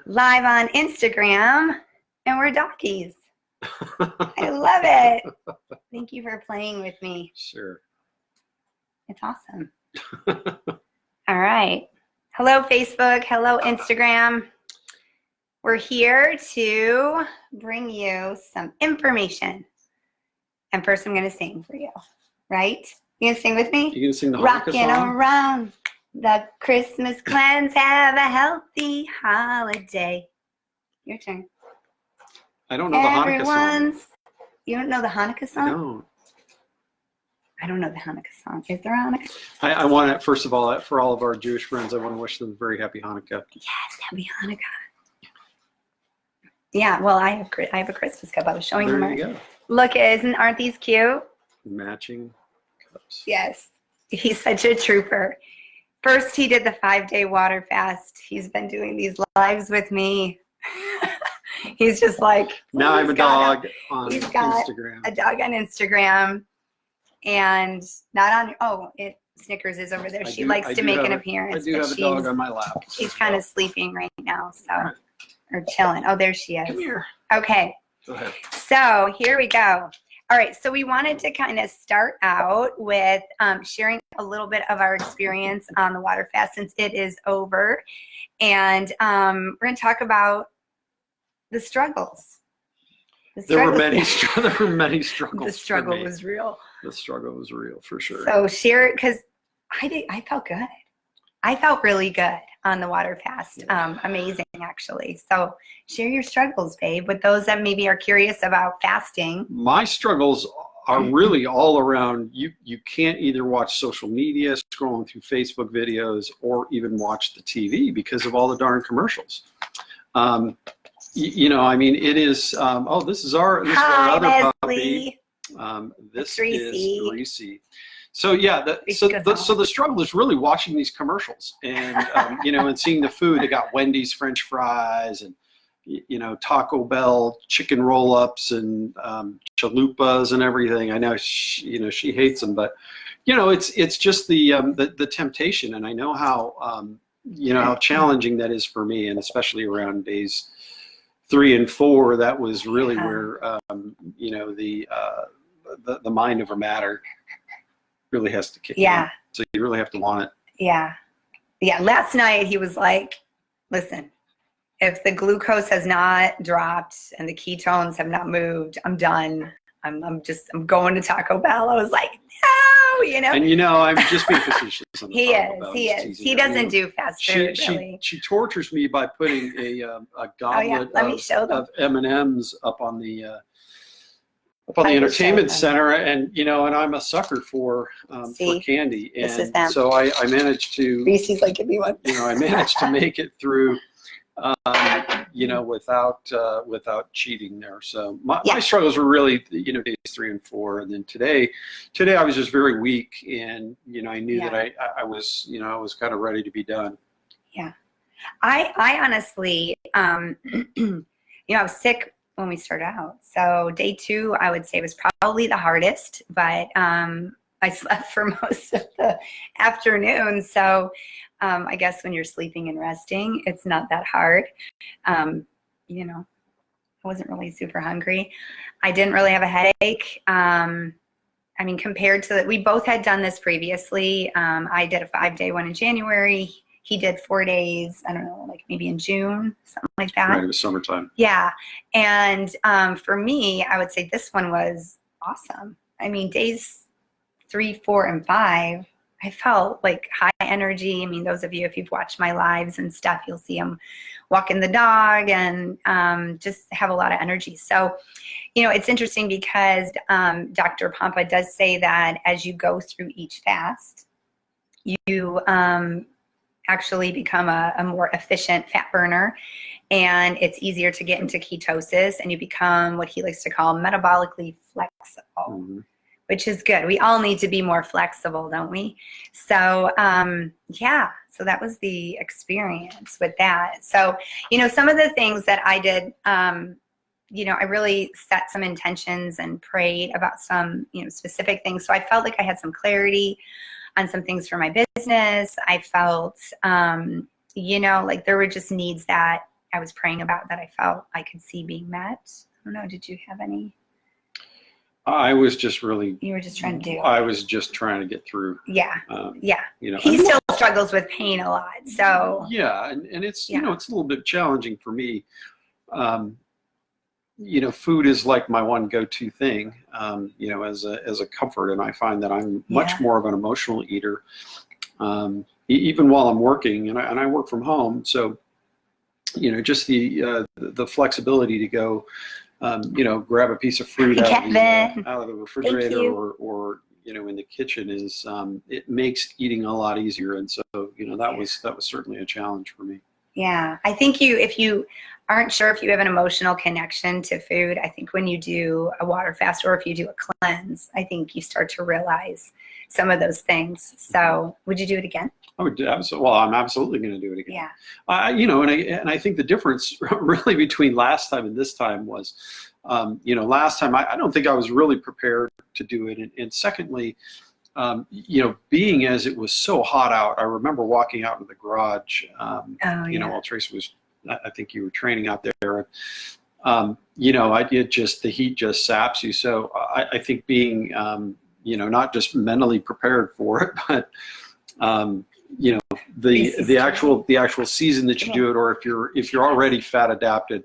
live on Instagram, and we're doggies. I love it. Thank you for playing with me. Sure. It's awesome. All right. Hello, Facebook. Hello, Instagram. We're here to bring you some information. And first, I'm going to sing for you, right? You going to sing with me? You going to sing the Hanukkah Rocking song? around the Christmas clans, have a healthy holiday. Your turn. I don't know the Hanukkah song. You don't know the Hanukkah song? I don't know the Hanukkah song. Is there a Hanukkah? I want to, first of all, for all of our Jewish friends, I want to wish them a very happy Hanukkah. Yes, happy Hanukkah. Yeah, well, I have a Christmas cup. I was showing them. There you go. Look, aren't these cute? Matching cups. Yes, he's such a trooper. First, he did the 5-day water fast. He's been doing these lives with me. He's just like, now I have a dog on he's got Instagram. A dog on Instagram, and not on. Snickers is over there. She likes to make an appearance. I do have a dog on my lap. She's kind of sleeping right now, or chilling. Oh, there she is. Come here. Okay. Go ahead. So here we go. All right, so we wanted to kind of start out with sharing a little bit of our experience on the water fast since it is over. And we're going to talk about the struggles. There were many struggles. The struggle was real. The struggle was real, for sure. So share it, because I felt good. I felt really good on the water fast. Yeah. Amazing, actually. So share your struggles, babe, with those that maybe are curious about fasting. My struggles are really all around, you can't either watch social media, scrolling through Facebook videos, or even watch the TV because of all the darn commercials. It is, this is our other puppy. This is Greasy. So yeah, the struggle is really watching these commercials and and seeing the food. They got Wendy's French fries and Taco Bell chicken roll-ups and chalupas and everything. I know she hates them, but it's just the temptation, and I know how how challenging that is for me, and especially around days 3 and 4. That was really where the mind over matter really has to kick in. So you really have to want it. Yeah. Last night he was like, listen, if the glucose has not dropped and the ketones have not moved, I'm done. I'm going to Taco Bell. I was like, no, And I'm just being facetious. He is. He doesn't do fast food, really. She tortures me by putting a goblet of M&Ms up on the entertainment center, and I'm a sucker for candy, and so I managed to. Reese's like, give me one. I managed to make it through, without cheating there. So my struggles were really, days 3 and 4, and then today I was just very weak, and I knew that I was I was kind of ready to be done. Yeah, I honestly, I was sick when we started out. So day 2, I would say, was probably the hardest, but I slept for most of the afternoon. So I guess when you're sleeping and resting, it's not that hard. I wasn't really super hungry. I didn't really have a headache. Compared to we both had done this previously. I did a 5-day one in January. He did 4 days, I don't know, like maybe in June, something like that. Right, it was summertime. Yeah. And for me, I would say this one was awesome. Days 3, 4, and 5, I felt like high energy. Those of you, if you've watched my lives and stuff, you'll see him walking the dog and just have a lot of energy. So, it's interesting because Dr. Pompa does say that as you go through each fast, you actually become a more efficient fat burner, and it's easier to get into ketosis, and you become what he likes to call metabolically flexible, which is good. We all need to be more flexible, don't we? So so that was the experience with that. So some of the things that I did, I really set some intentions and prayed about some specific things. So I felt like I had some clarity on some things for my business. I felt, like there were just needs that I was praying about that I felt I could see being met. I don't know. Did you have any? I was just really. You were just trying to do. I was just trying to get through. Yeah. Yeah. You know, he still struggles with pain a lot. So. Yeah, and it's you know, it's a little bit challenging for me. You know, food is like my one go-to thing. You know, as a comfort, and I find that I'm much more of an emotional eater. Even while I'm working, and I work from home, so you know, just the flexibility to go. You know, grab a piece of fruit out of the refrigerator or you know, in the kitchen is it makes eating a lot easier. And so, you know, that was certainly a challenge for me. Yeah, I think if you aren't sure if you have an emotional connection to food, I think when you do a water fast or if you do a cleanse, I think you start to realize some of those things. So would you do it again? I would absolutely. Well, I'm absolutely going to do it again. Yeah. You know, and I think the difference really between last time and this time was, you know, last time I don't think I was really prepared to do it, and secondly, you know, being as it was so hot out, I remember walking out in the garage. You know, while Tracy was, I think you were training out there. You know, the heat just saps you. So I think being, you know, not just mentally prepared for it, but you know, the actual season that you do it, or if you're already fat adapted,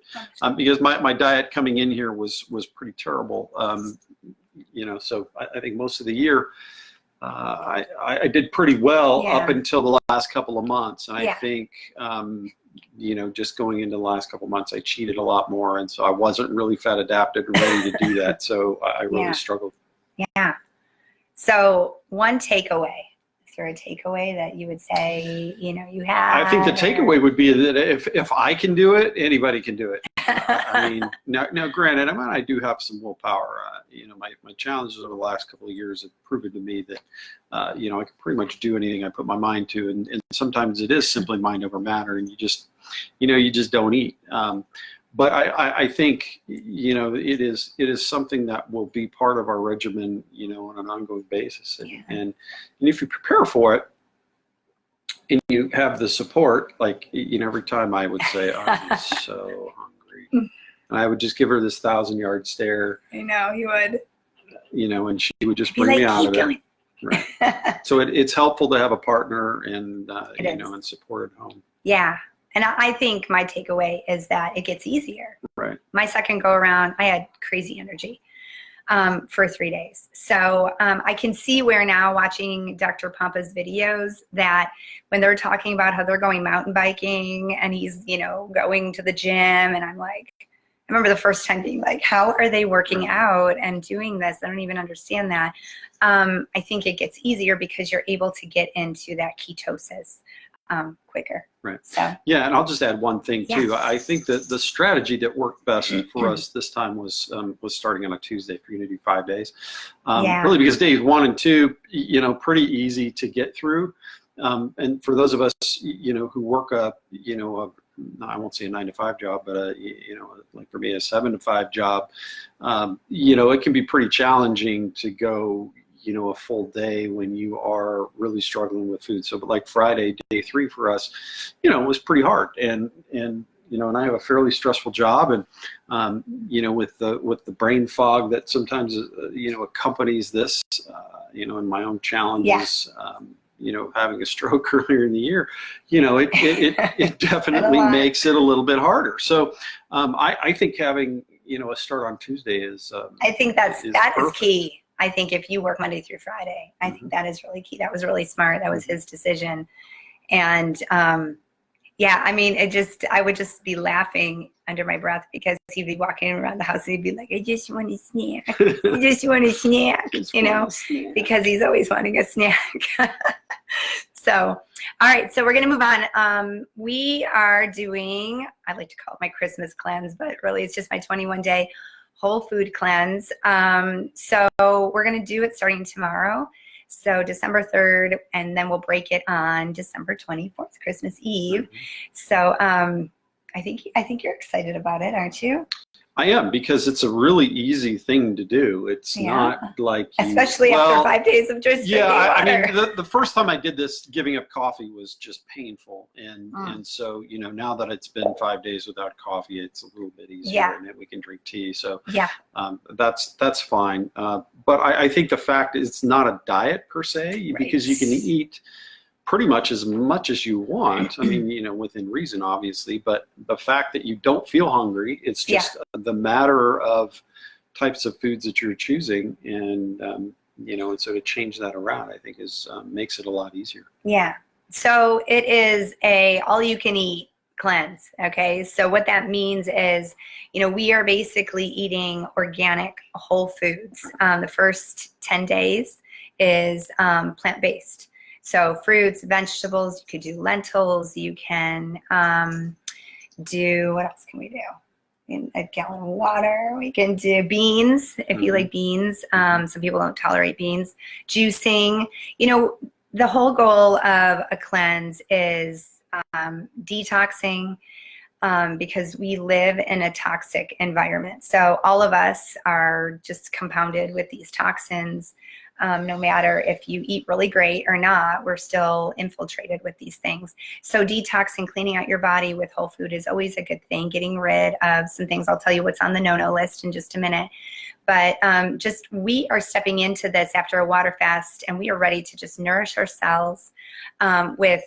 because my diet coming in here was pretty terrible. You know, so I think most of the year I did pretty well up until the last couple of months, and I think you know, just going into the last couple of months, I cheated a lot more, and so I wasn't really fat adapted and ready to do that. So I really struggled. Yeah. So one takeaway. Is there a takeaway that you would say, you know, you have? I think the takeaway would be that if I can do it, anybody can do it. I mean, now granted, I do have some willpower. You know, my challenges over the last couple of years have proven to me that, you know, I can pretty much do anything I put my mind to, and sometimes it is simply mind over matter, and you just don't eat. But I think, you know, it is something that will be part of our regimen, you know, on an ongoing basis. And if you prepare for it and you have the support, like, you know, every time I would say, I'm so hungry. And I would just give her this 1,000-yard stare. I know, he would. You know, and she would just bring me out of it. Right. So it's helpful to have a partner and, you know, and support at home. Yeah. And I think my takeaway is that it gets easier. Right. My second go around, I had crazy energy for 3 days. So I can see where now watching Dr. Pompa's videos that when they're talking about how they're going mountain biking and he's, you know, going to the gym, and I'm like, I remember the first time being like, how are they working out and doing this? I don't even understand that. I think it gets easier because you're able to get into that ketosis quicker. Right. So yeah, and I'll just add one thing too. I think that the strategy that worked best for us this time was starting on a Tuesday. If you're going to do 5 days, really, because days 1 and 2, you know, pretty easy to get through. And for those of us, you know, who work I won't say a 9-to-5 job, but you know, like for me, a 7-to-5 job, you know, it can be pretty challenging to go, you know, a full day when you are really struggling with food. So, but like Friday, day 3 for us, you know, was pretty hard. And you know, and I have a fairly stressful job, and you know, with the brain fog that sometimes you know, accompanies this, you know, and my own challenges. You know, having a stroke earlier in the year, you know, it definitely makes it a little bit harder. So I think having, you know, a start on Tuesday is I think that is key. I think if you work Monday through Friday, I think that is really key. That was really smart. That was his decision. And yeah, I mean, I would just be laughing under my breath because he'd be walking around the house and he'd be like, I just want a snack. I just want a snack, you know, because he's always wanting a snack. So, all right, so we're going to move on. We are doing, I like to call it my Christmas cleanse, but really it's just my 21-day whole food cleanse. So we're going to do it starting tomorrow. So December 3rd, and then we'll break it on December 24th, Christmas Eve. So I think you're excited about it, aren't you? I am, because it's a really easy thing to do. It's not like especially after 5 days of just drinking water. I mean, the first time I did this, giving up coffee was just painful, and so now that it's been 5 days without coffee, it's a little bit easier, and we can drink tea. So that's fine. But I think the fact is it's not a diet per se, because you can eat pretty much as you want. I mean, within reason, obviously, but the fact that you don't feel hungry, it's just the matter of types of foods that you're choosing, and and so to change that around, I think makes it a lot easier. Yeah. So it is a all-you-can-eat cleanse. Okay. So what that means is, we are basically eating organic whole foods. The first 10 days is plant-based. So fruits, vegetables, you could do lentils, you can do, what else can we do? In a gallon of water, we can do beans, if you like beans. Some people don't tolerate beans. Juicing. The whole goal of a cleanse is detoxing, because we live in a toxic environment. So all of us are just compounded with these toxins. No matter if you eat really great or not, we're still infiltrated with these things. So detoxing, cleaning out your body with whole food is always a good thing. Getting rid of some things. I'll tell you what's on the no-no list in just a minute. But we are stepping into this after a water fast, and we are ready to just nourish ourselves with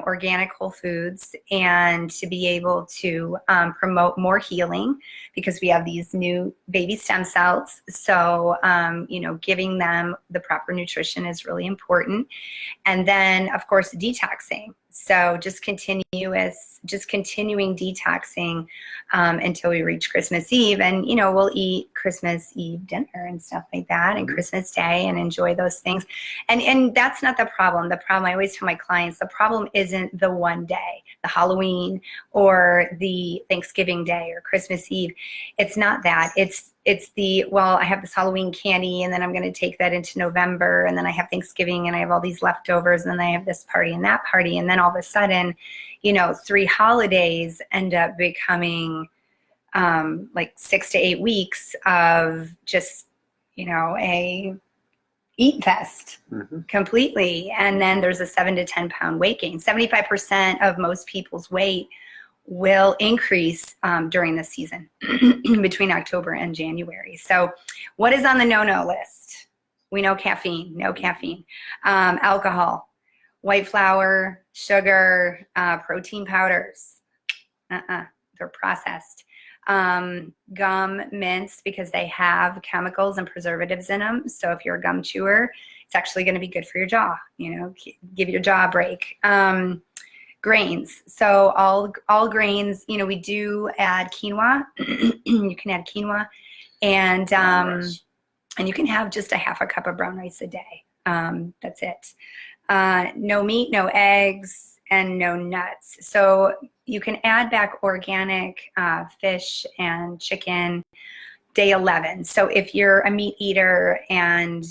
organic whole foods, and to be able to promote more healing, because we have these new baby stem cells. So, giving them the proper nutrition is really important. And then, of course, detoxing. So just continuing detoxing until we reach Christmas Eve. And, we'll eat Christmas Eve dinner and stuff like that, and Christmas Day, and enjoy those things. And that's not the problem. The problem, I always tell my clients, the problem isn't the one day, the Halloween or the Thanksgiving Day or Christmas Eve. It's not that. It's I have this Halloween candy, and then I'm going to take that into November, and then I have Thanksgiving, and I have all these leftovers, and then I have this party and that party, and then all of a sudden, 3 holidays end up becoming like 6 to 8 weeks of just, a eat fest completely. And then there's a 7 to 10 pound weight gain. 75% of most people's weight will increase during the season between October and January. So what is on the no-no list? We know caffeine, no caffeine. Alcohol, white flour, sugar, protein powders. They're processed. Gum, mints, because they have chemicals and preservatives in them. So if you're a gum chewer, it's actually going to be good for your jaw, give your jaw a break. Grains. So all grains, we do add quinoa. You can add quinoa, and you can have just a half a cup of brown rice a day. That's it. No meat, no eggs, and no nuts. So you can add back organic fish and chicken day 11. So if you're a meat eater, and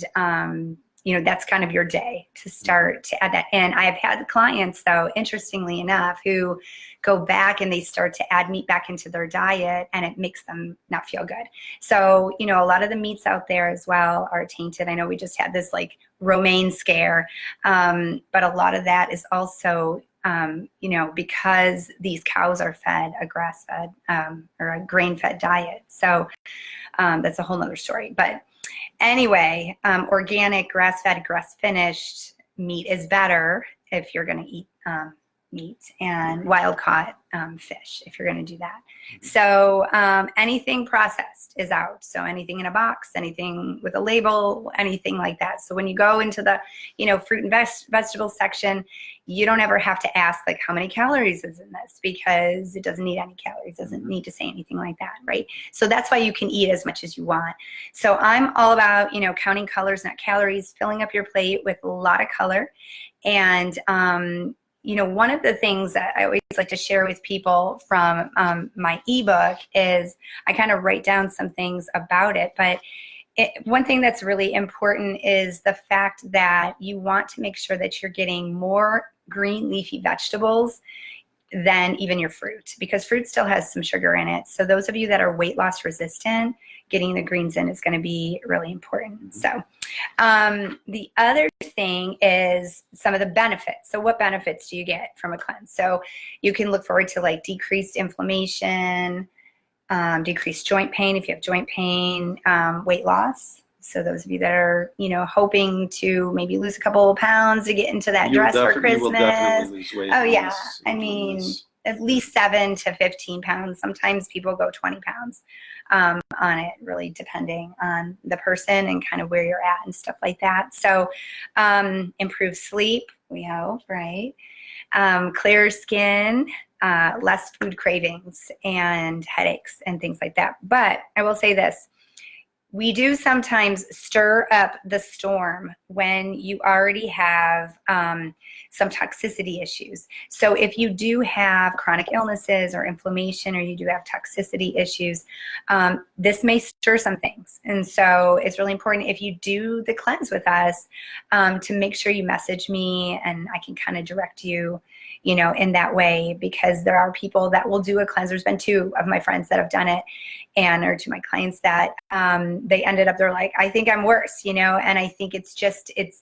that's kind of your day to start to add that in. I've had clients, though, interestingly enough, who go back and they start to add meat back into their diet, and it makes them not feel good. So, a lot of the meats out there as well are tainted. I know we just had this like romaine scare, but a lot of that is also, because these cows are fed a grass-fed or a grain-fed diet. So that's a whole nother story. But anyway, organic, grass-fed, grass-finished meat is better if you're going to eat meat, and wild-caught fish if you're going to do that. So anything processed is out. So anything in a box, anything with a label, anything like that. So when you go into the, fruit and vegetable section, you don't ever have to ask like how many calories is in this, because it doesn't need any calories. It doesn't need to say anything like that, right? So that's why you can eat as much as you want. So I'm all about, counting colors, not calories, filling up your plate with a lot of color. And one of the things that I always like to share with people from my ebook is I kind of write down some things about it. But one thing that's really important is the fact that you want to make sure that you're getting more green leafy vegetables than even your fruit, because fruit still has some sugar in it. So those of you that are weight loss resistant, getting the greens in is going to be really important. So the other thing is some of the benefits. So what benefits do you get from a cleanse? So you can look forward to like decreased inflammation, decreased joint pain if you have joint pain, weight loss. So those of you that are, hoping to maybe lose a couple of pounds to get into that dress for Christmas. You will definitely lose weight. Oh yeah, I mean, at least 7 to 15 pounds. Sometimes people go 20 pounds on it, really depending on the person and kind of where you're at and stuff like that. So improve sleep, we hope, right? Clearer skin, less food cravings and headaches and things like that. But I will say this. We do sometimes stir up the storm when you already have some toxicity issues. So if you do have chronic illnesses or inflammation, or you do have toxicity issues, this may stir some things. And so it's really important if you do the cleanse with us to make sure you message me, and I can kind of direct you, in that way, because there are people that will do a cleanse. There's been 2 of my friends that have done it, and or 2 of my clients that they ended up, they're like, I think I'm worse, and I think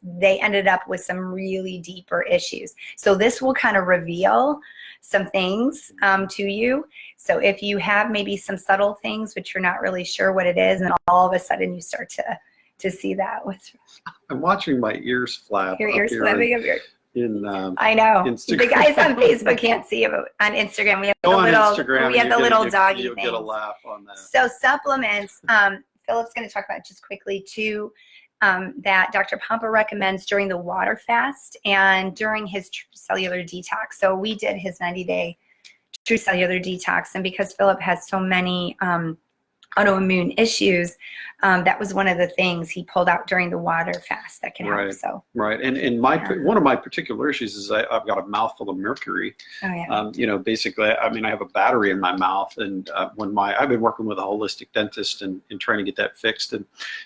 they ended up with some really deeper issues. So this will kind of reveal some things to you. So if you have maybe some subtle things, which you're not really sure what it is, and all of a sudden you start to see that. I'm watching my ears flap. Your ears flapping up your... I know. Instagram. The guys on Facebook can't see it, but on Instagram we have the little doggy you'll things. Get a laugh on that. So supplements, Philip's going to talk about just quickly too, that Dr. Pompa recommends during the water fast and during his true cellular detox. So we did his 90-day true cellular detox, and because Philip has so many autoimmune issues, that was one of the things he pulled out during the water fast that can help. So right, and one of my particular issues is I've got a mouthful of mercury. Oh yeah. Basically, I mean, I have a battery in my mouth, and I've been working with a holistic dentist and trying to get that fixed, and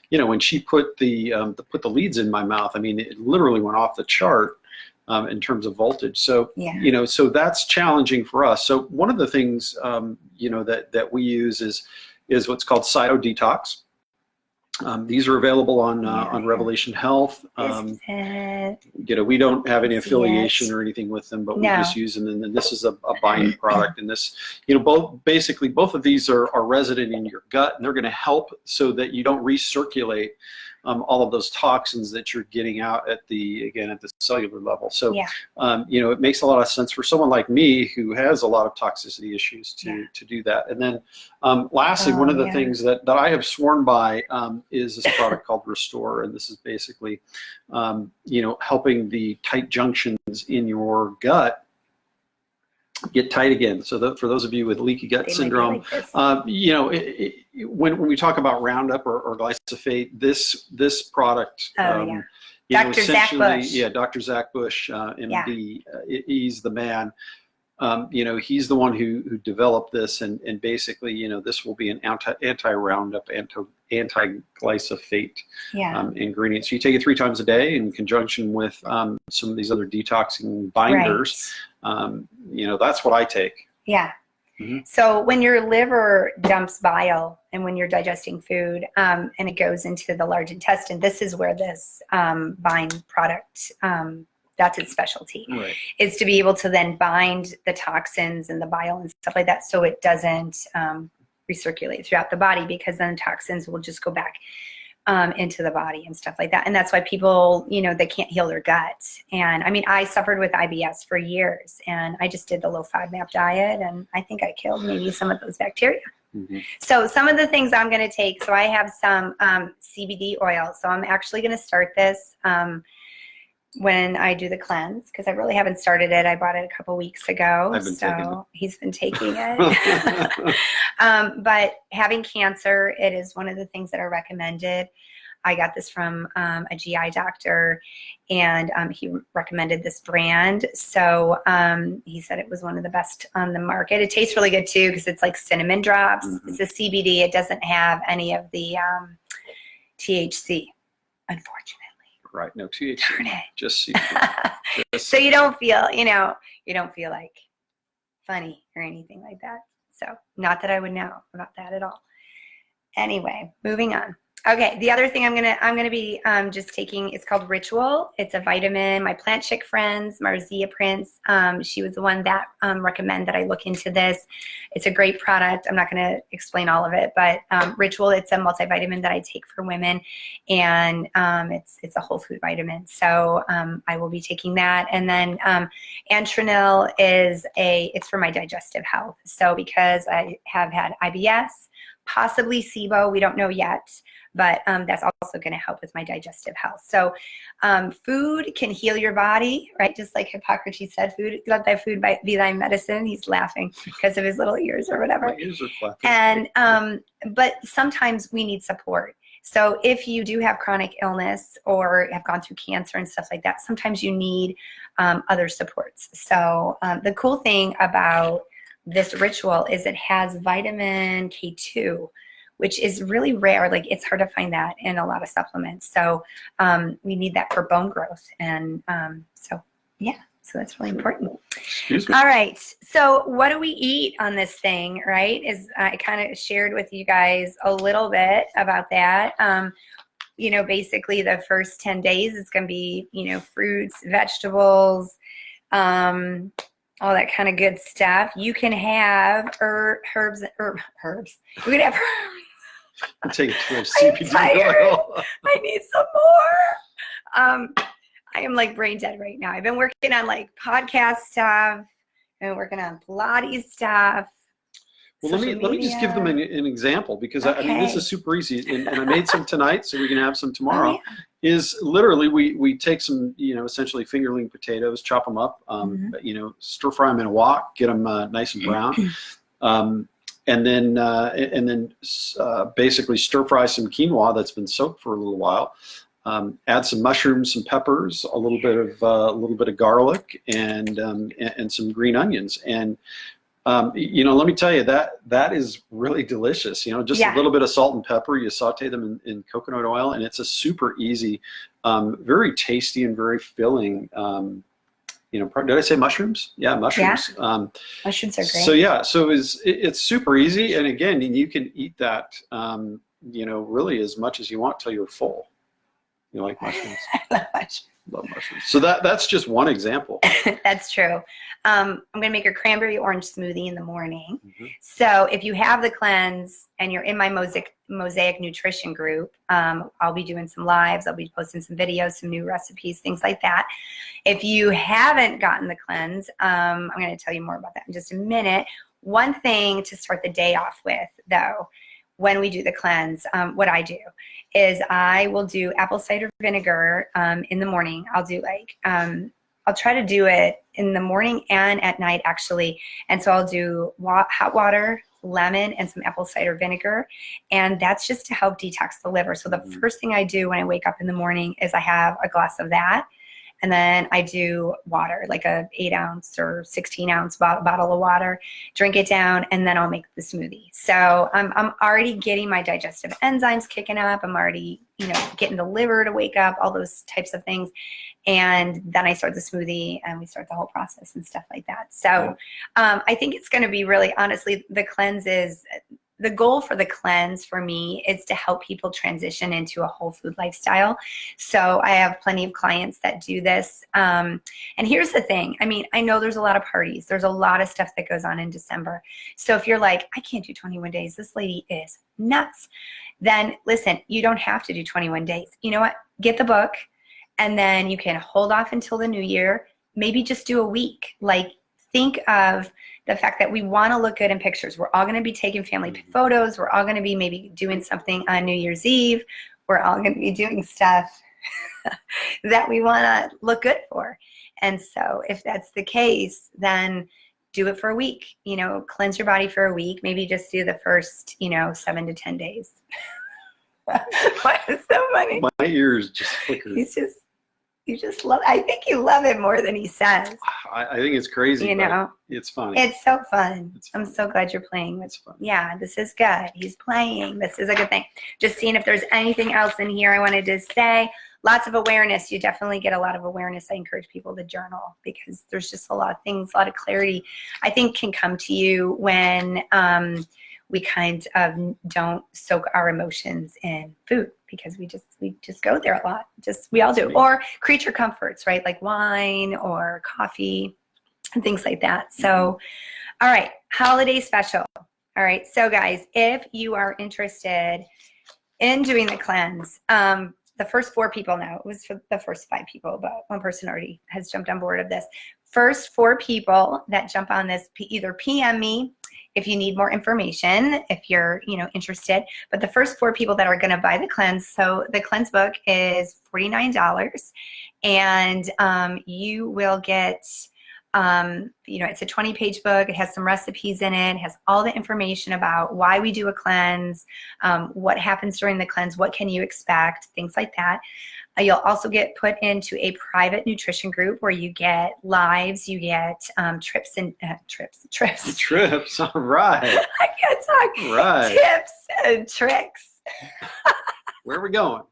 when she put the leads in my mouth, I mean, it literally went off the chart. In terms of voltage. So, yeah. So that's challenging for us. So one of the things, that we use is what's called Cyto Detox. These are available on Revelation Health. We don't have any affiliation or anything with them, but we just use them. And then this is a buying product. And this, both of these are resident in your gut, and they're going to help so that you don't recirculate all of those toxins that you're getting out at the cellular level. So, it makes a lot of sense for someone like me who has a lot of toxicity issues to do that. And then lastly, one of the things that I have sworn by is this product called Restore. And this is basically, helping the tight junctions in your gut get tight again. So for those of you with leaky gut syndrome, when we talk about Roundup or glyphosate, this product, Dr. Zach Bush. Yeah, Dr. Zach Bush, MD, he's the man. He's the one who developed this, and basically, this will be an anti-Roundup, anti-glyphosate ingredient. So you take it 3 times a day in conjunction with some of these other detoxing binders. Right. That's what I take. Yeah. Mm-hmm. So when your liver dumps bile and when you're digesting food and it goes into the large intestine, this is where this bind product, that's its specialty, is to be able to then bind the toxins and the bile and stuff like that, so it doesn't recirculate throughout the body, because then toxins will just go back into the body and stuff like that. And that's why people, they can't heal their gut. And I mean, I suffered with IBS for years, and I just did the low FODMAP diet, and I think I killed maybe some of those bacteria. Mm-hmm. So some of the things I'm going to take, so I have some CBD oil. So I'm actually going to start this when I do the cleanse, because I really haven't started it. I bought it a couple weeks ago. He's been taking it. But having cancer, it is one of the things that are recommended. I got this from a GI doctor, and he recommended this brand. So he said it was one of the best on the market. It tastes really good too, because it's like cinnamon drops. Mm-hmm. It's a CBD. It doesn't have any of the THC, unfortunately. Right. No THC. Darn it. Just CBD. So you don't feel, you don't feel like funny or anything like that. So not that I would know about that at all. Anyway, moving on. Okay, the other thing I'm gonna be just taking, it's called Ritual. It's a vitamin. My Plant Chick friends, Marzia Prince, she was the one that recommended that I look into this. It's a great product. I'm not gonna explain all of it, but Ritual, it's a multivitamin that I take for women, and it's a whole food vitamin. So I will be taking that, and then Antranil it's for my digestive health. So because I have had IBS, possibly SIBO, we don't know yet, but that's also going to help with my digestive health. So food can heal your body, right? Just like Hippocrates said, let thy food be thy medicine. He's laughing because of his little ears or whatever. My ears are flapping. And but sometimes we need support. So if you do have chronic illness or have gone through cancer and stuff like that, sometimes you need other supports. So the cool thing about this Ritual is it has vitamin K2, which is really rare. Like, it's hard to find that in a lot of supplements. So we need that for bone growth. And so that's really important. Excuse me. All right. So what do we eat on this thing, right? I kind of shared with you guys a little bit about that. Basically the first 10 days is going to be, fruits, vegetables, all that kind of good stuff. You can have herbs. You can have herbs. I'm taking too much CBD oil. I need some more. I am like brain dead right now. I've been working on like podcast stuff. I've been working on Pilates stuff. Well, let me just give them an example, because I mean, this is super easy, and I made some tonight, so we can have some tomorrow. Oh, yeah. Is literally we take some, essentially fingerling potatoes, chop them up, stir fry them in a wok, get them nice and brown, and then basically stir fry some quinoa that's been soaked for a little while. Add some mushrooms, some peppers, a little bit of garlic, and some green onions. And let me tell you, that is really delicious. Just a little bit of salt and pepper. You saute them in coconut oil, and it's a super easy, very tasty and very filling. Did I say mushrooms? Yeah, mushrooms. Yeah. Mushrooms are great. So it's super easy, and again, you can eat that, really as much as you want till you're full. You like mushrooms? I love mushrooms. Love mushrooms. So that's just one example. That's true. I'm going to make a cranberry orange smoothie in the morning. Mm-hmm. So if you have the cleanse and you're in my Mosaic Nutrition group, I'll be doing some lives. I'll be posting some videos, some new recipes, things like that. If you haven't gotten the cleanse, I'm going to tell you more about that in just a minute. One thing to start the day off with, though, when we do the cleanse, what I do is I will do apple cider vinegar in the morning. I'll do I'll try to do it in the morning and at night, actually. And so I'll do hot water, lemon, and some apple cider vinegar. And that's just to help detox the liver. So the first thing I do when I wake up in the morning is I have a glass of that. And then I do water, like a 8-ounce or 16-ounce bottle of water, drink it down, and then I'll make the smoothie. So I'm already getting my digestive enzymes kicking up. I'm already, getting the liver to wake up, all those types of things. And then I start the smoothie and we start the whole process and stuff like that. So I think it's going to be really, honestly, the goal for the cleanse for me is to help people transition into a whole food lifestyle. So I have plenty of clients that do this. And here's the thing. I mean, I know there's a lot of parties. There's a lot of stuff that goes on in December. So if you're like, I can't do 21 days, this lady is nuts, then listen, you don't have to do 21 days. You know what? Get the book, and then you can hold off until the new year. Maybe just do a week. Like, think of the fact that we want to look good in pictures. We're all going to be taking family photos. We're all going to be maybe doing something on New Year's Eve. We're all going to be doing stuff that we want to look good for. And so if that's the case, then do it for a week. Cleanse your body for a week. Maybe just do the first, 7 to 10 days. Why is so funny? My ears just flickered. He's You just love, I think you love it more than he says. I think it's crazy, you know, it's funny. It's so fun. I'm so glad you're playing with, yeah, this is good. He's playing. This is a good thing. Just seeing if there's anything else in here I wanted to say. Lots of awareness. You definitely get a lot of awareness. I encourage people to journal because there's just a lot of things, a lot of clarity I think can come to you when we kind of don't soak our emotions in food because we just go there a lot. We all do. Or creature comforts, right? Like wine or coffee and things like that. So, all right, holiday special. All right, so guys, if you are interested in doing the cleanse, the first 4 people now, it was for the first 5 people, but one person already has jumped on board of this. First 4 people that jump on this, either PM me if you need more information, if you're, interested. But the first 4 people that are going to buy the cleanse, so the cleanse book is $49, and you will get, it's a 20-page book. It has some recipes in it. It has all the information about why we do a cleanse, what happens during the cleanse, what can you expect, things like that. You'll also get put into a private nutrition group where you get lives, you get trips, all right. I can't talk. Right. Tips and tricks. Where are we going?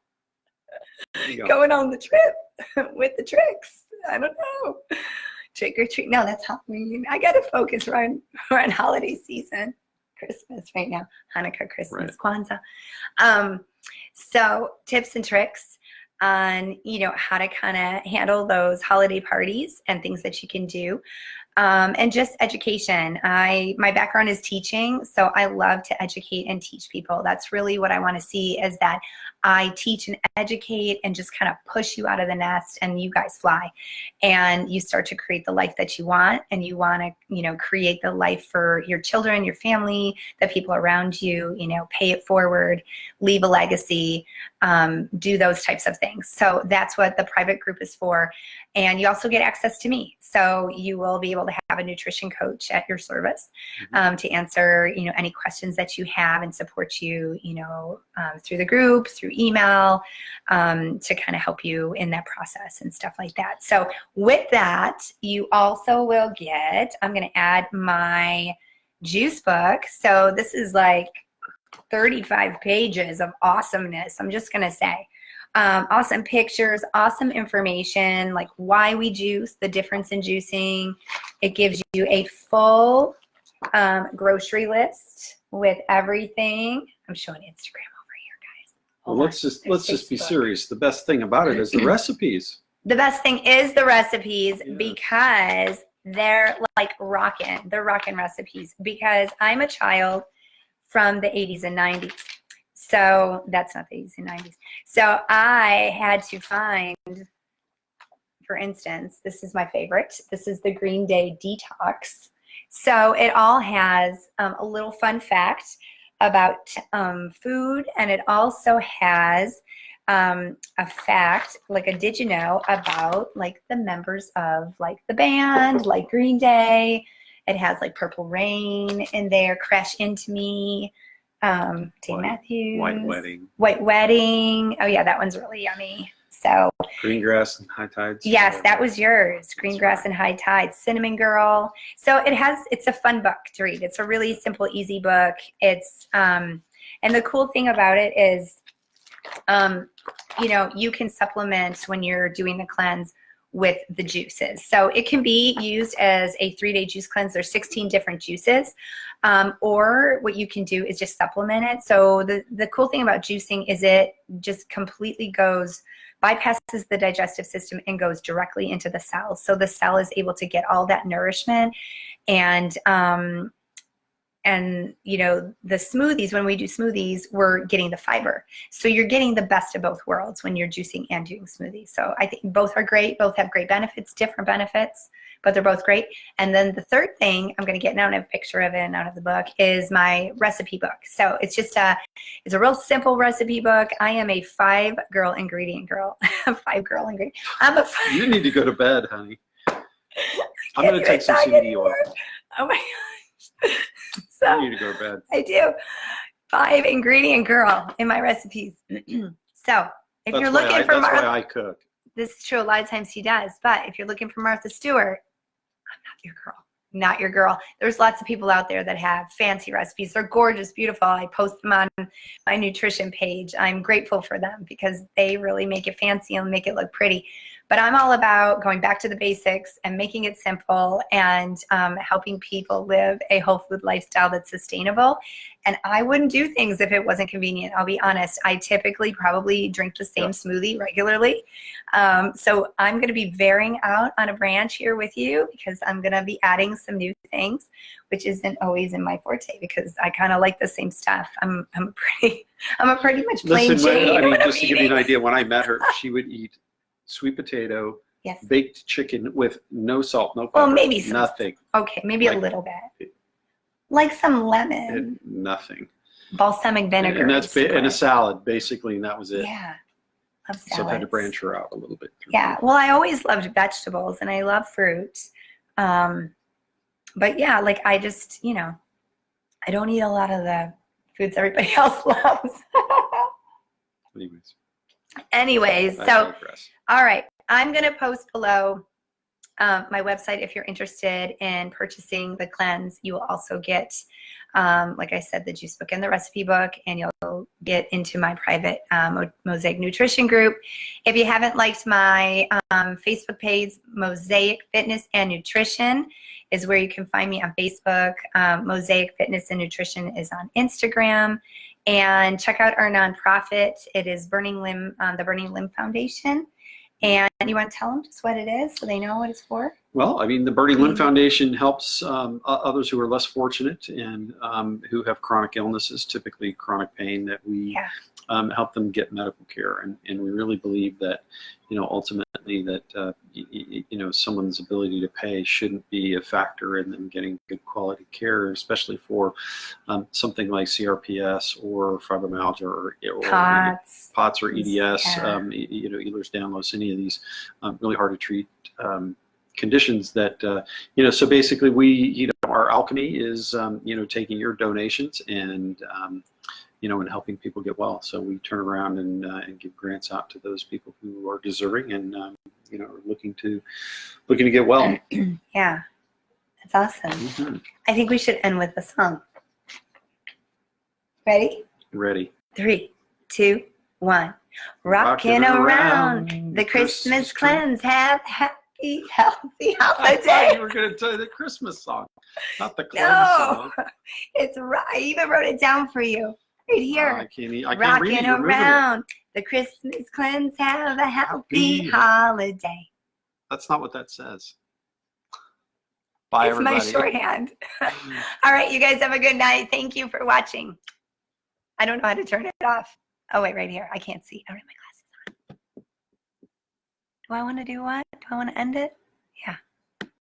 Going on the trip with the tricks. I don't know. Trick or treat. No, that's Halloween. I got to focus. We're on holiday season. Christmas right now. Hanukkah, Christmas, right. Kwanzaa. So tips and tricks on, how to kind of handle those holiday parties and things that you can do. And just education. My background is teaching, so I love to educate and teach people. That's really what I want to see, is that I teach and educate and just kind of push you out of the nest and you guys fly. And you start to create the life that you want, and you want to, create the life for your children, your family, the people around you, pay it forward, leave a legacy, do those types of things. So that's what the private group is for. And you also get access to me. So you will be able to have a nutrition coach at your service to answer, any questions that you have and support you, through the group, through email, to kind of help you in that process and stuff like that. So with that, you also will get, I'm going to add my juice book. So this is like 35 pages of awesomeness. I'm just going to say. Awesome pictures, awesome information, like why we juice, the difference in juicing. It gives you a full grocery list with everything. I'm showing Instagram over here, guys. Well, let's just be serious. The best thing about it is the recipes. The best thing is the recipes, because they're like rockin'. They're rockin' recipes, because I'm a child from the 80s and 90s. So that's not the 80s and 90s. So I had to find, for instance, this is my favorite. This is the Green Day Detox. So it all has a little fun fact about food, and it also has a fact, like a did you know, about like the members of like the band, like Green Day. It has like Purple Rain in there, Crash Into Me. Dave Matthews. White Wedding. Oh yeah, that one's really yummy. So Greengrass and High Tides. Yes, that was yours. Greengrass and High Tides. Cinnamon Girl. So it's a fun book to read. It's a really simple, easy book. It's and the cool thing about it is, you can supplement when you're doing the cleanse with the juices. So it can be used as a 3-day juice cleanse. There's 16 different juices. Or what you can do is just supplement it. So the cool thing about juicing is it just completely bypasses the digestive system and goes directly into the cell. So the cell is able to get all that nourishment, and the smoothies, when we do smoothies, we're getting the fiber. So you're getting the best of both worlds when you're juicing and doing smoothies. So I think both are great. Both have great benefits, different benefits, but they're both great. And then the third thing I'm going to get, now I have a picture of it and out of the book, is my recipe book. So it's it's a real simple recipe book. I am a 5-girl ingredient girl. 5-girl ingredient. You need to go to bed, honey. I'm going to take some CBD oil. Oh my gosh. So you need to go to bed. I do. 5-ingredient girl in my recipes. So if you're looking for that's why I cook. this is true. A lot of times he does. But if you're looking for Martha Stewart, I'm not your girl. Not your girl. There's lots of people out there that have fancy recipes. They're gorgeous, beautiful. I post them on my nutrition page. I'm grateful for them because they really make it fancy and make it look pretty. But I'm all about going back to the basics and making it simple and helping people live a whole food lifestyle that's sustainable. And I wouldn't do things if it wasn't convenient. I'll be honest. I typically probably drink the same smoothie regularly. So I'm going to be varying out on a branch here with you because I'm going to be adding some new things, which isn't always in my forte because I kind of like the same stuff. I'm a pretty much plain Jane. I mean, just to give you an idea, when I met her, she would eat sweet potato, baked chicken with no salt, no pepper, maybe some, nothing. Okay, maybe a little bit. Like some lemon. And nothing. Balsamic vinegar. And that's in a salad, basically, and that was it. Yeah. Love salads. So I had to branch her out a little bit. Yeah, well, I always loved vegetables, and I love fruits. But yeah, like I just, I don't eat a lot of the foods everybody else loves. Anyways, so, all right. I'm going to post below my website if you're interested in purchasing the cleanse. You will also get, like I said, the juice book and the recipe book, and you'll get into my private Mosaic Nutrition group. If you haven't liked my Facebook page, Mosaic Fitness and Nutrition is where you can find me on Facebook. Mosaic Fitness and Nutrition is on Instagram. And check out our nonprofit. It is the Burning Limb Foundation. And you want to tell them just what it is so they know what it's for? Well, I mean, the Burning Limb Foundation helps others who are less fortunate and who have chronic illnesses, typically chronic pain, that we help them get medical care. And we really believe that, ultimately that, someone's ability to pay shouldn't be a factor in them getting good quality care, especially for something like CRPS or fibromyalgia or POTS or EDS, Ehlers-Danlos, any of these really hard to treat conditions that, so basically we, our alchemy is, taking your donations and, and helping people get well. So we turn around and give grants out to those people who are deserving and, are looking to get well. Yeah, that's awesome. Mm-hmm. I think we should end with a song. Ready? Ready. 3, 2, 1. Rocking around the Christmas cleanse. Have happy, healthy holiday. I thought you were going to tell the Christmas song, not the cleanse song. It's right. I even wrote it down for you. Right here. I can't read it. Rocking around the Christmas cleanse. Have a healthy holiday. That's not what that says. Bye, everybody. It's my shorthand. All right, you guys have a good night. Thank you for watching. I don't know how to turn it off. Oh, wait, right here. I can't see. I don't have my glasses on. Do I want to do what? Do I want to end it? Yeah.